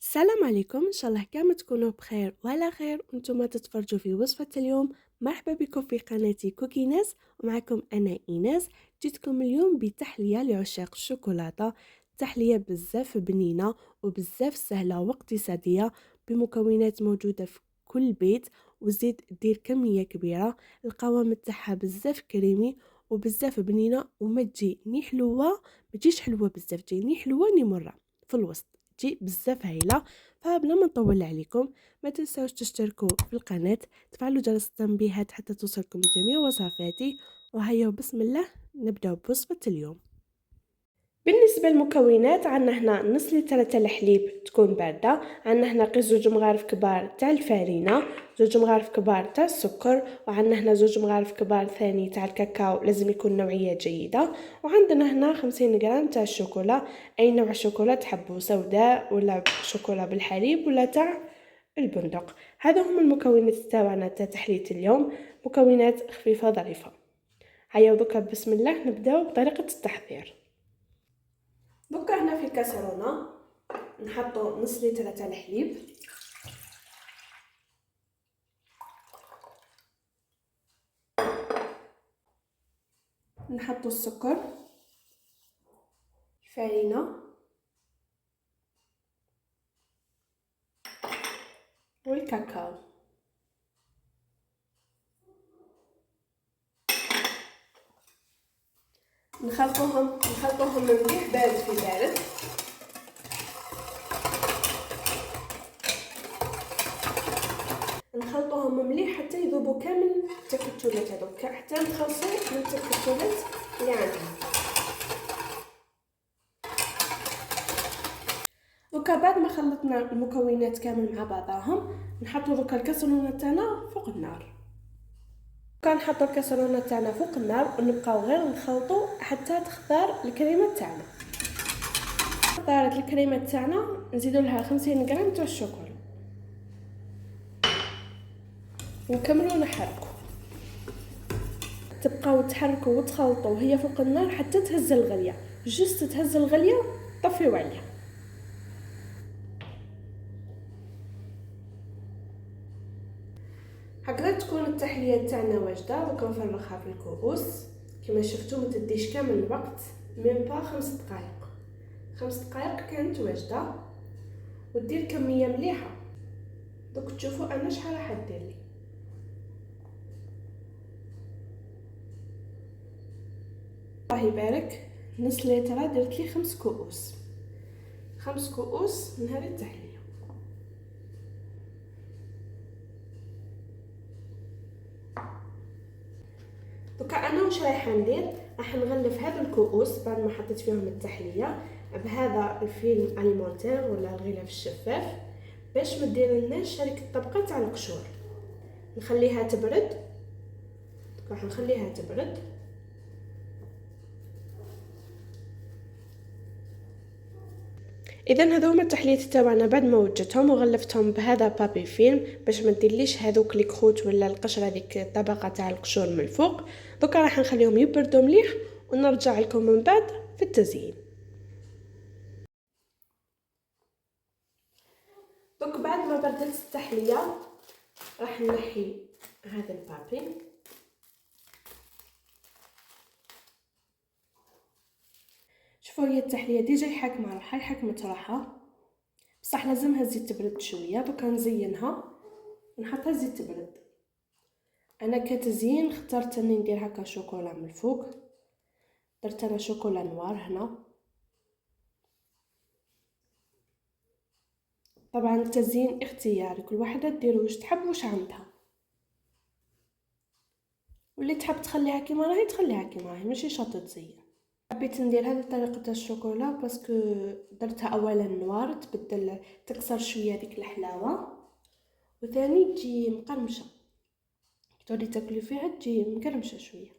السلام عليكم، ان شاء الله كامل تكونوا بخير وعلى خير وانتم تتفرجوا في وصفة اليوم. مرحبا بكم في قناتي كوكيناس، ومعكم انا ايناس. جيتكم اليوم بتحلية لعشاق الشوكولاتة، تحلية بزاف بنينة وبزاف سهلة واقتصادية، بمكونات موجودة في كل بيت، وزيد دير كمية كبيرة. القوام تاعها بزاف كريمي وبزاف بنينة، وما تجي ني حلوة، ما تجيش حلوة بزاف، تجي ني حلوة ني مرة في الوسط، تجي بزاف هايله. فبلا ما نطول عليكم، ما تنساوش تشتركوا في القناه، تفعلوا جرس التنبيهات حتى توصلكم جميع وصفاتي. وهيا بسم الله نبداو بوصفه اليوم. بالنسبه للمكونات، عندنا هنا نص لتر تاع الحليب تكون بارده، عندنا هنا قيس 2 مغارف كبار تاع الفارينه، 2 مغارف كبار تاع السكر، وعندنا هنا 2 مغارف كبار ثاني تاع الكاكاو، لازم يكون نوعيه جيده، وعندنا هنا 50 غرام تاع الشوكولا. اي نوع شوكولا تحبوا، سوداء ولا شوكولا بالحليب ولا تاع البندق. هذا هم المكونات تاعنا تاع تحليه اليوم، مكونات خفيفه ظريفه. هيا دوكا بسم الله نبداو بطريقه التحضير. دوكا هنا في الكاسرونه نحطو نص لتر تاع الحليب، نحطو السكر، الفارينه والكاكاو، نخلطوهم مليح بارد في بارد. نخلطوهم مليح حتى يذوبوا كامل التكتلات هذوك، حتى نخلصوا من التكتلات اللي عندنا. دوكا بعد ما خلطنا المكونات كامل مع بعضاهم، نحطو دوكا الكاسرونه تاعنا فوق النار. كنحطو الكاسرونه تاعنا فوق النار ونبقاو غير نخلطو حتى تخضر الكريمه تاعنا. خضرت الكريمه تاعنا نزيدو لها 50 غرام تاع الشوكولا ونكملو نحركو. تبقاو تحركوا وتخلطوا وهي فوق النار حتى تهز الغليه، جست تهز الغليه طفيو عليها. هكذا تكون التحليه تاعنا واجده. دوكا نفرغها في الكؤوس. كما شفتوا ما تديش كامل الوقت، ميم با 5 دقائق. 5 دقائق كانت واجده، ودير كميه مليحه. دوك تشوفوا انا شحال راح دير لي. الله يبارك، نص لتر درت لي 5 كؤوس، 5 كؤوس من هذه التحليه. دوكا انا واش رايحه ندير، راح نغلف هذو الكؤوس بعد ما حطيت فيهم التحليه بهذا الفيلم اليمونتير ولا الغلاف الشفاف، باش ما ديرلناش هذيك الطبقه تاع القشور. نخليها تبرد. دوكا راح نخليها تبرد. اذا هذو هما التحليات تاعنا بعد ما وجدتهم وغلفتهم بهذا بابي فيلم باش ما نديرليش هذوك لي كروت ولا القشره، هذيك الطبقه تاع القشور من الفوق. دوكا راح نخليهم يبردوا مليح ونرجع لكم من بعد في التزيين. دوك بعد ما بردت التحليه راح نحي هذا البابي. شوفوا هي التحليه ديجا يحكمها، راح يحكمت راحه، بصح لازمها الزيت تبرد شويه. دوكا نزينها ونحطها الزيت تبرد. انا كتزيين اخترت اني ندير هكا شوكولا من الفوق، درت انا شوكولا نوار هنا. طبعا التزيين اختياري، كل واحده دير واش تحب واش عندها، واللي تحب تخليها كيما راهي تخليها كيما راهي، ماشي شرط تزين. حبيت ندير هذه الطريقه تاع الشوكولا باسكو درتها اولا نوار تبدل تكسر شويه ديك الحلاوه، وثاني تجي مقرمشه، تولي تاكلي فيها تجي مقرمشه شويه.